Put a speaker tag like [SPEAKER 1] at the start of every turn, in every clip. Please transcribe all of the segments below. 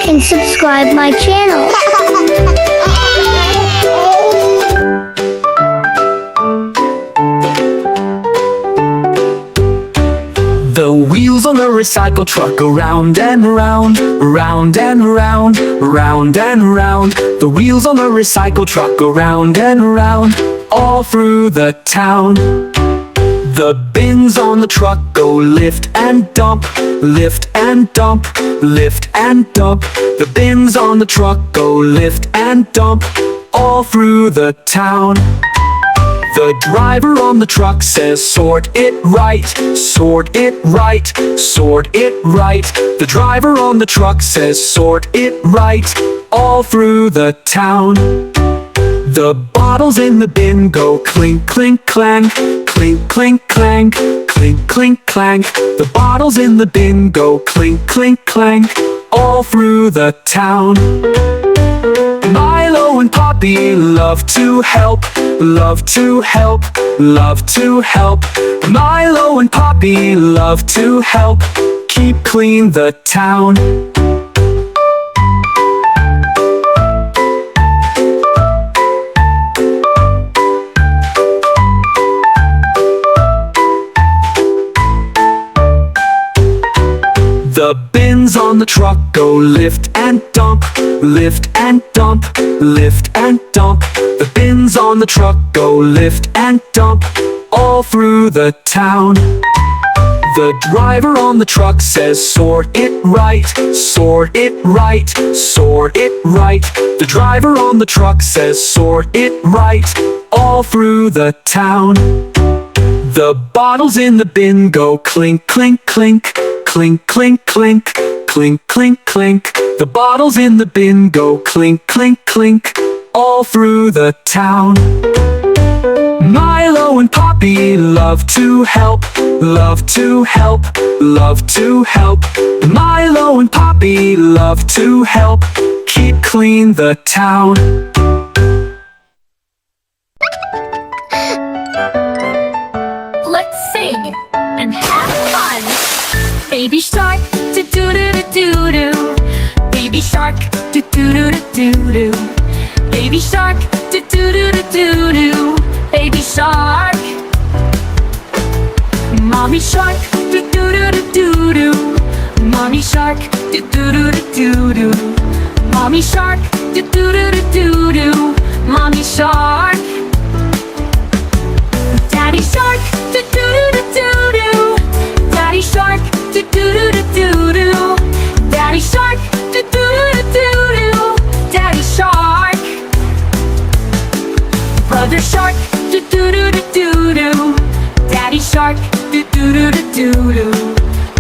[SPEAKER 1] and subscribe my channel.
[SPEAKER 2] The wheels on the recycle truck go round and round, round and round, round and round. The wheels on the recycle truck go round and round, all through the town. The bins on the truck go lift and dump, lift and dump, lift and dump. The bins on the truck go lift and dump, all through the town. The driver on the truck says sort it right, sort it right, sort it right. The driver on the truck says sort it right, all through the town. The bottles in the bin go clink, clink, clang, clink, clink, clang, clink, clink, clang. The bottles in the bin go clink, clink, clang, all through the town. Milo and Poppy love to help, love to help, love to help. Milo and Poppy love to help keep clean the town. The bins on the truck go lift and dump, lift and dump, lift and dump. The bins on the truck go lift and dump, all through the town. The driver on the truck says sort it right, sort it right, sort it right. The driver on the truck says sort it right, all through the town. The bottles in the bin go clink, clink, clink, clink, clink, clink, clink, clink, clink. The bottles in the bin go clink, clink, clink, all through the town. Milo and Poppy love to help, love to help, love to help. Milo and Poppy love to help keep clean the town.
[SPEAKER 3] Let's sing and have fun. Baby shark, do do do do do do. Baby shark, do do do do do do. Baby shark, do do do do do do. Baby shark. Mommy shark, do do do do do do. Mommy shark, do do do do do do. Mommy shark, do do do do do do. Mommy shark. Daddy shark, do do do do do do. Daddy shark, do do do do do do. Daddy shark, do do do do do. Daddy shark. Brother shark, do do do do do do. Daddy shark, do do do do do do.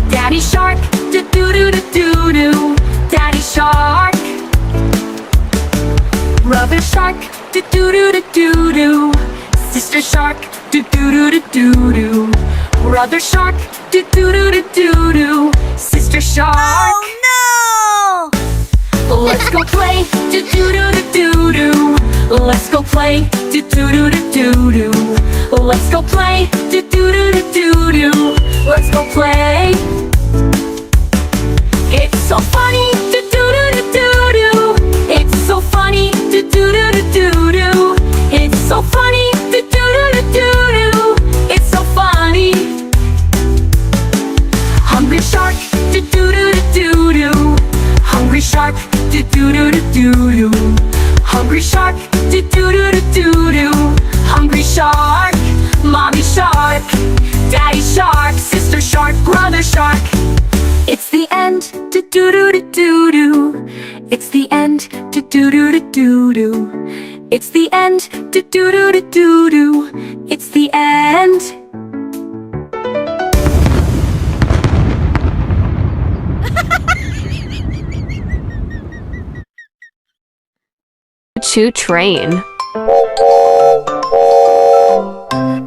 [SPEAKER 3] Daddy shark, do do do do do do. Daddy shark. Brother shark, do do do do do do. Sister shark, do do do do do do. Brother shark, do do do do do do. Sister shark.
[SPEAKER 4] Oh no!
[SPEAKER 3] Let's go play, do do do do do do. Let's go play, do do do do do do. Let's go play, do do do do do do. Let's go play. It's so funny, do do do do do do. It's so funny, do do do do do do. It's so funny, do do do do do do. It's so funny. Hungry shark, do do do do do do. Hungry shark, do do do do do do. Hungry shark, do do do do do do. Hungry shark, mommy shark, daddy shark, sister shark, brother shark. It's the end, do do do do do do. It's the end, do do do do do do. It's the end, do do do do do do. It's the end.
[SPEAKER 5] Choo train.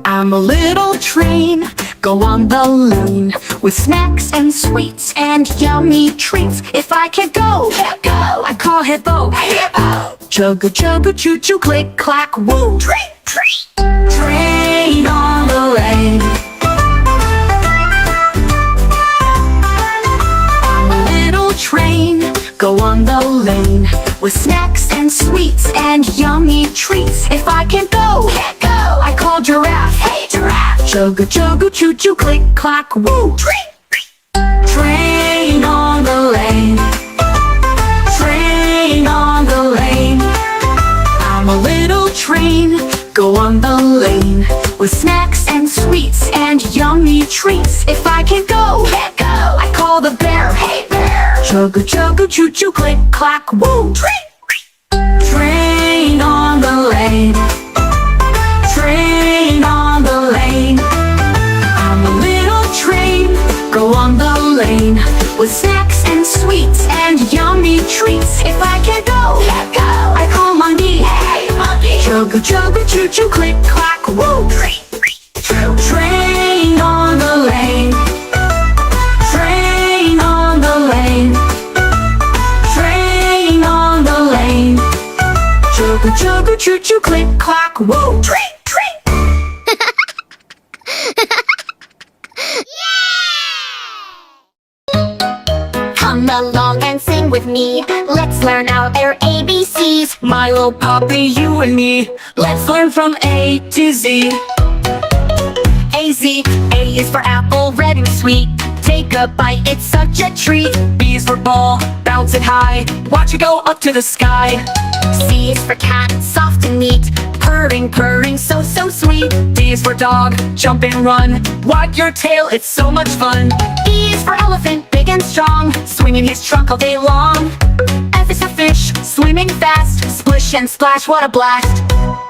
[SPEAKER 3] I'm a little train, go on the lane, with snacks and sweets and yummy treats. If I can't go, I call hippo. Chugga chugga choo choo click clack woo. Train on the lane. I'm a little train, go on the Chugga chugga choo choo click clack woo. Train on the lane. Train on the lane. I'm a little train, go on the lane, with snacks and sweets and yummy treats. If I can't go, I call the bear. Hey bear. Chugga chugga choo choo click clack woo. Train on the lane. Train on the lane. I'm a little train, go on the lane, with snacks and sweets and yummy treats. If I can't go, I call monkey. Hey monkey. Chugga chugga choo choo click clack woo. Train on the lane. Train on the lane. Train on the lane. Chugga chugga choo choo click clack woo.
[SPEAKER 4] Come along and sing with me. Let's learn our ABCs.
[SPEAKER 3] Milo, Poppy, you and me. Let's learn from A to Z. A, Z. A is for apple, red and sweet. Take a bite, it's such a treat. B is for ball, bounce it high. Watch it go up to the sky.
[SPEAKER 4] C is for cat, soft and neat.
[SPEAKER 3] Purring, purring, so, so sweet. D is for dog, jump and run. Wag your tail, it's so much fun.
[SPEAKER 4] E is for elephant, big and strong,
[SPEAKER 3] Swinging his trunk all day long.
[SPEAKER 4] F is for fish,
[SPEAKER 3] Swimming fast, splish and splash, what a blast.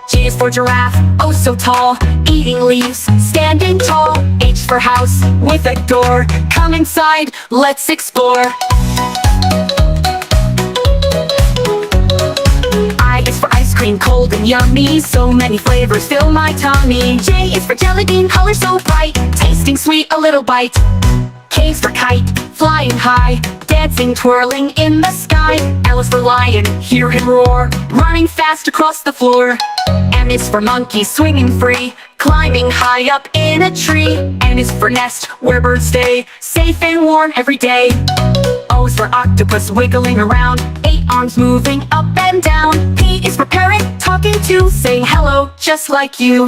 [SPEAKER 3] G is for giraffe, oh so tall, eating leaves, standing tall. H for house, with a door, come inside, let's explore. I is for ice cream, cold and yummy, so many flavors fill my tummy.
[SPEAKER 4] J is for jelly bean, color so bright,
[SPEAKER 3] Tasting sweet, a little bite. K is for kite, flying high, dancing, twirling in the sky. L is for lion, hear him roar, running fast across the floor. M is for monkey, swinging free, climbing high up in a tree. N is for nest, where birds stay, safe and warm every day. O is for octopus, wiggling around, 8 arms moving up and down. P is for parrot, talking to, saying hello, just like you.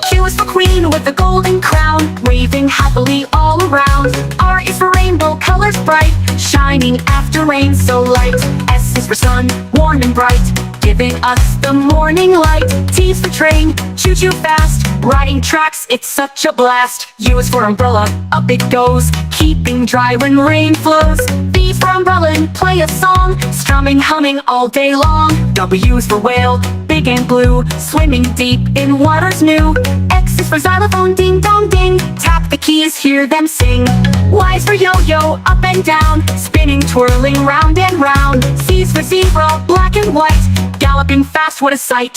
[SPEAKER 3] Q is for queen with a golden crown, waving happily all around. R is for rainbow, colors bright, shining after rain so light. S is for sun, warm and bright, giving us the morning light. T is for train, choo-choo fast, riding tracks, it's such a blast. U is for umbrella, up it goes, keeping dry when rain flows. V is for umbrella and play a song, strumming, humming all day long. W is for whale, big and blue, swimming deep in waters new. X is for xylophone, ding dong ding, tap the keys, hear them sing. Y is for yo-yo, up and down, spinning, twirling round and round. Z is for zebra, black and white, galloping fast, what a sight.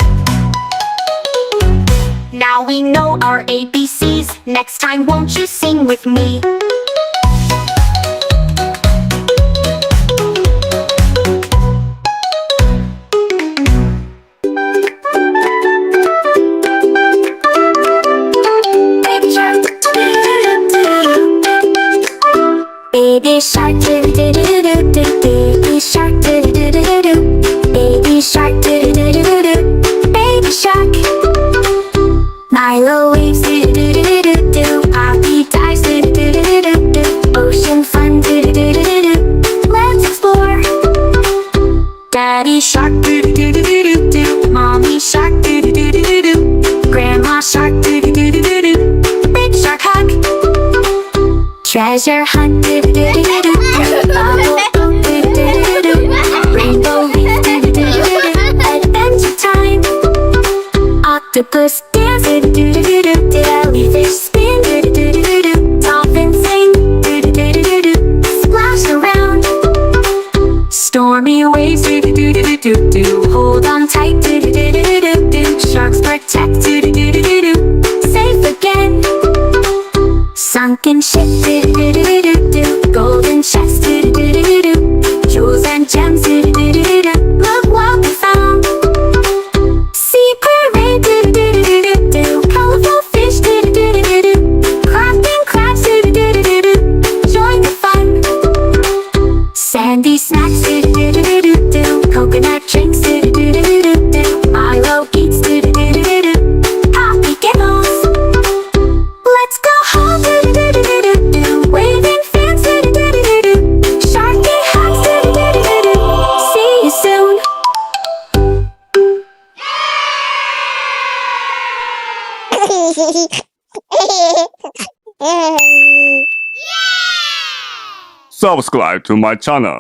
[SPEAKER 4] Now we know our ABCs. Next time won't you sing with me? Baby shark do do do do do, baby shark do do do do, baby shark do do do do, baby shark. Milo waves do do do do do, Poppy dives do do do do do, ocean fun do do do do do. Let's explore. Daddy shark do do do do do, mommy shark do do do do do, grandma shark do do do do do, big shark hug. Treasure hunt do do do do do, bubble boat do do do do, rainbow leaf do do do do, adventure time. Octopus dance do do do do do, jellyfish spin do do do do do, dolphin sing do do do do do, splash around. Stormy waves do do do do do do, hold on tight do do do do do do, sharks protect do do do do do, safe again. Sunken ship do do do do do, golden chest do do do do, jewels and gems do do do do, look what we found. Sea parade do do do do do, colorful fish do do do do do, crafting crabs do do do do do, join the fun. Sandy snacks do do do do do, coconut drinks do do do do do, Milo eats do do do do do, Poppy giggles.
[SPEAKER 5] Subscribe to my channel.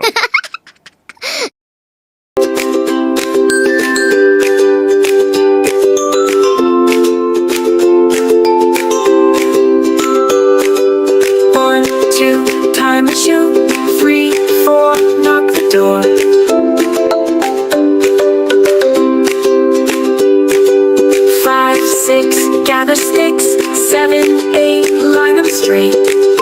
[SPEAKER 3] One, two, time a shoe. 3, 4, knock the door. 5, 6, gather sticks. 7, 8, line them straight.